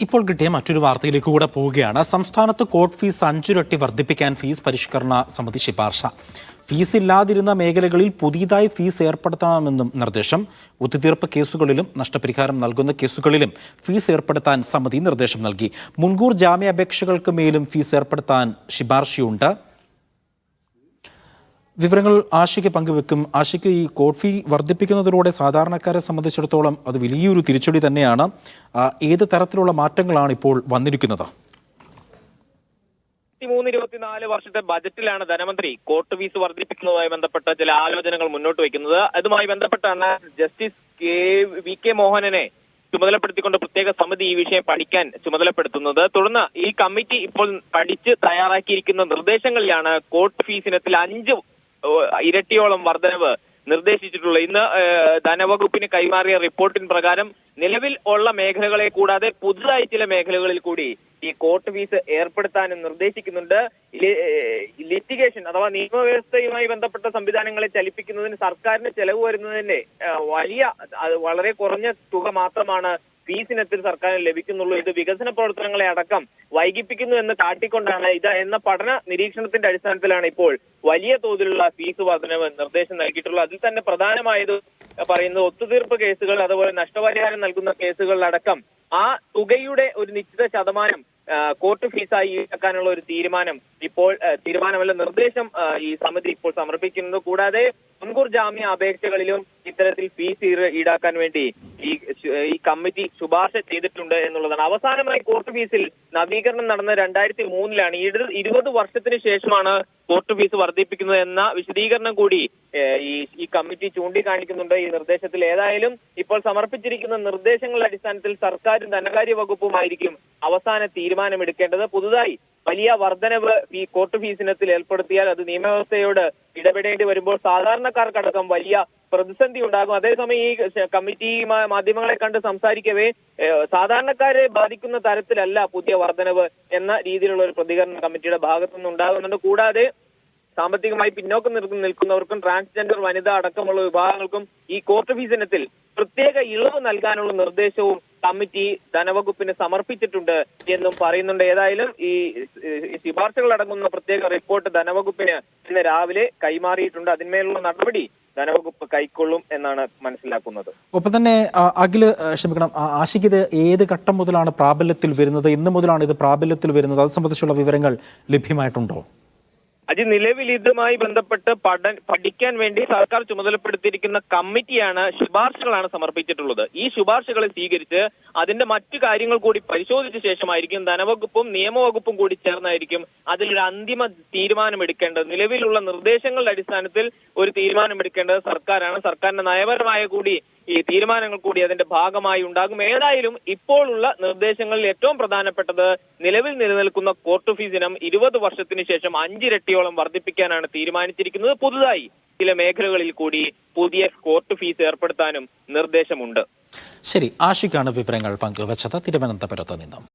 ഇപ്പോൾ കിട്ടിയ മറ്റൊരു വാർത്തയിലേക്ക് കൂടെ പോവുകയാണ്. സംസ്ഥാനത്ത് കോർട്ട് ഫീസ് 5 ഇരട്ടി വർദ്ധിപ്പിക്കാൻ ഫീസ് പരിഷ്കരണ സമിതി ശുപാർശ. ഫീസ് ഇല്ലാതിരുന്ന മേഖലകളിൽ പുതിയതായി ഫീസ് ഏർപ്പെടുത്തണമെന്നും നിർദ്ദേശം. ഒത്തുതീർപ്പ് കേസുകളിലും നഷ്ടപരിഹാരം നൽകുന്ന കേസുകളിലും ഫീസ് ഏർപ്പെടുത്താൻ സമിതി നിർദ്ദേശം നൽകി. മുൻകൂർ ജാമ്യാപേക്ഷകൾക്ക് മേലും ഫീസ് ഏർപ്പെടുത്താൻ ശുപാർശയുണ്ട്. വിവരങ്ങൾ ആഷിക്ക് പങ്കുവെക്കും. ആഷിക്ക്, ഈ കോർട്ട് ഫീ വർദ്ധിപ്പിക്കുന്നതിലൂടെ സാധാരണക്കാരെ സംബന്ധിച്ചിടത്തോളം അത് വലിയൊരു തിരിച്ചടി തന്നെയാണ്. ഏത് തരത്തിലുള്ള മാറ്റങ്ങളാണ് ഇപ്പോൾ വന്നിരിക്കുന്നത്? 23-24 വർഷത്തെ ബജറ്റിലാണ് ധനമന്ത്രി കോർട്ട് ഫീസ് വർദ്ധിപ്പിക്കുന്നതുമായി ബന്ധപ്പെട്ട ചില ആലോചനകൾ മുന്നോട്ട് വയ്ക്കുന്നത്. അതുമായി ബന്ധപ്പെട്ടാണ് ജസ്റ്റിസ് വി.കെ. മോഹനനെ ചുമതലപ്പെടുത്തിക്കൊണ്ട് പ്രത്യേക സമിതി ഈ വിഷയം പഠിക്കാൻ ചുമതലപ്പെടുത്തുന്നത്. തുടർന്ന് ഈ കമ്മിറ്റി ഇപ്പോൾ പഠിച്ച് തയ്യാറാക്കിയിരിക്കുന്ന നിർദ്ദേശങ്ങളിലാണ് കോർട്ട് ഫീസ് ഇനത്തിൽ 5 ഇരട്ടിയോളം വർധനവ് നിർദ്ദേശിച്ചിട്ടുള്ളത്. ഇന്ന് ധനവകുപ്പിന് കൈമാറിയ റിപ്പോർട്ടിൻ പ്രകാരം നിലവിൽ ഉള്ള മേഖലകളെ കൂടാതെ പുതുതായി ചില മേഖലകളിൽ കൂടി ഈ കോർട്ട് ഫീസ് ഏർപ്പെടുത്താനും നിർദ്ദേശിക്കുന്നുണ്ട്. ലിറ്റിഗേഷൻ അഥവാ നിയമവ്യവസ്ഥയുമായി ബന്ധപ്പെട്ട സംവിധാനങ്ങളെ ചലിപ്പിക്കുന്നതിന് സർക്കാരിന് ചെലവ് വരുന്നതിന്റെ വളരെ കുറഞ്ഞ തുക മാത്രമാണ് ഫീസ് ഇനത്തിൽ സർക്കാരിന് ലഭിക്കുന്നുള്ളൂ. ഇത് വികസന പ്രവർത്തനങ്ങളെ അടക്കം വൈകിപ്പിക്കുന്നു എന്ന് കാട്ടിക്കൊണ്ടാണ് ഇത് എന്ന പഠന നിരീക്ഷണത്തിന്റെ അടിസ്ഥാനത്തിലാണ് ഇപ്പോൾ വലിയ തോതിലുള്ള ഫീസ് വർധനവ് നിർദ്ദേശം നൽകിയിട്ടുള്ളത്. അതിൽ തന്നെ പ്രധാനമായത് പറയുന്നത് ഒത്തുതീർപ്പ് കേസുകൾ, അതുപോലെ നഷ്ടപരിഹാരം നൽകുന്ന കേസുകളിലടക്കം ആ തുകയുടെ ഒരു നിശ്ചിത ശതമാനം കോർട്ട് ഫീസായി ഈടാക്കാനുള്ള ഒരു നിർദ്ദേശം ഈ സമിതി ഇപ്പോൾ സമർപ്പിക്കുന്നത്. കൂടാതെ മുൻകൂർ ജാമ്യ അപേക്ഷകളിലും ഇത്തരത്തിൽ ഫീസ് ഈടാക്കാൻ വേണ്ടി ഈ കമ്മിറ്റി ശുപാർശ ചെയ്തിട്ടുണ്ട് എന്നുള്ളതാണ്. അവസാനമായി കോർട്ട് ഫീസിൽ നവീകരണം നടന്ന 2003-ലാണ്. 20 വർഷത്തിന് ശേഷമാണ് കോർട്ട് ഫീസ് വർദ്ധിപ്പിക്കുന്നത് എന്ന വിശദീകരണം കൂടി ഈ കമ്മിറ്റി ചൂണ്ടിക്കാണിക്കുന്നുണ്ട് ഈ നിർദ്ദേശത്തിൽ. ഏതായാലും ഇപ്പോൾ സമർപ്പിച്ചിരിക്കുന്ന നിർദ്ദേശങ്ങളുടെ അടിസ്ഥാനത്തിൽ സർക്കാരും ധനകാര്യ വകുപ്പുമായിരിക്കും അവസാന തീരുമാനമെടുക്കേണ്ടത്. പുതുതായി വലിയ വർധനവ് ഈ കോർട്ട് ഫീസ് ഇനത്തിൽ ഏർപ്പെടുത്തിയാൽ അത് നിയമവ്യവസ്ഥയോട് ഇടപെടേണ്ടി വരുമ്പോൾ സാധാരണക്കാർക്കടക്കം വലിയ പ്രതിസന്ധി ഉണ്ടാകും. അതേസമയം ഈ കമ്മിറ്റി മാധ്യമങ്ങളെ കണ്ട് സംസാരിക്കവേ സാധാരണക്കാരെ ബാധിക്കുന്ന തരത്തിലല്ല പുതിയ വർധനവ് എന്ന രീതിയിലുള്ള ഒരു പ്രതികരണം കമ്മിറ്റിയുടെ ഭാഗത്തുനിന്ന് ഉണ്ടാകുന്നുണ്ട്. കൂടാതെ സാമ്പത്തികമായി പിന്നോക്കം നിൽക്കുന്നവർക്കും ട്രാൻസ്ജെൻഡർ വനിത അടക്കമുള്ള വിഭാഗങ്ങൾക്കും ഈ കോർട്ട് ഫീസ് ഇനത്തിൽ പ്രത്യേക ഇളവ് നൽകാനുള്ള നിർദ്ദേശവും കമ്മിറ്റി ധനവകുപ്പിന് സമർപ്പിച്ചിട്ടുണ്ട് എന്നും പറയുന്നുണ്ട്. ഏതായാലും ഈ ശുപാർശകൾ അടങ്ങുന്ന പ്രത്യേക റിപ്പോർട്ട് ധനവകുപ്പിന് ഇന്ന് രാവിലെ കൈമാറിയിട്ടുണ്ട്. അതിന്മേലുള്ള നടപടി ധനവകുപ്പ് കൈക്കൊള്ളും എന്നാണ് മനസ്സിലാക്കുന്നത്. ഒപ്പം തന്നെ ആഷിക്ക്, ഇത് ഏത് ഘട്ടം മുതലാണ് പ്രാബല്യത്തിൽ വരുന്നത്? ഇന്ന് മുതലാണ് ഇത് പ്രാബല്യത്തിൽ വരുന്നത്? അത് സംബന്ധിച്ചുള്ള വിവരങ്ങൾ ലഭ്യമായിട്ടുണ്ടോ? നിലവിൽ ഇതുമായി ബന്ധപ്പെട്ട് പഠിക്കാൻ വേണ്ടി സർക്കാർ ചുമതലപ്പെടുത്തിയിരിക്കുന്ന കമ്മിറ്റിയാണ് ശുപാർശകളാണ് സമർപ്പിച്ചിട്ടുള്ളത്. ഈ ശുപാർശകളെ സ്വീകരിച്ച് അതിന്റെ മറ്റു കാര്യങ്ങൾ കൂടി പരിശോധിച്ച ശേഷമായിരിക്കും ധനവകുപ്പും നിയമവകുപ്പും കൂടി ചേർന്നായിരിക്കും അതിലൊരു അന്തിമ തീരുമാനമെടുക്കേണ്ടത്. നിലവിലുള്ള നിർദ്ദേശങ്ങളുടെ അടിസ്ഥാനത്തിൽ ഒരു തീരുമാനമെടുക്കേണ്ടത് സർക്കാരാണ്. സർക്കാരിന്റെ നയപരമായ കൂടി ഈ തീരുമാനങ്ങൾ കൂടി അതിന്റെ ഭാഗമായി ഉണ്ടാകും. ഏതായാലും ഇപ്പോഴുള്ള നിർദ്ദേശങ്ങളിൽ ഏറ്റവും പ്രധാനപ്പെട്ടത് നിലവിൽ നിലനിൽക്കുന്ന കോർട്ട് ഫീസ് ഇനം 20 വർഷത്തിന് ശേഷം 5 ഇരട്ടിയോളം വർദ്ധിപ്പിക്കാനാണ് തീരുമാനിച്ചിരിക്കുന്നത്. പുതുതായി ചില മേഖലകളിൽ കൂടി പുതിയ കോർട്ട് ഫീസ് ഏർപ്പെടുത്താനും നിർദ്ദേശമുണ്ട്. ശരി, ആഷിക്കാണ് വിവരങ്ങൾ പങ്കുവച്ചത് തിരുവനന്തപുരത്ത് നിന്നും.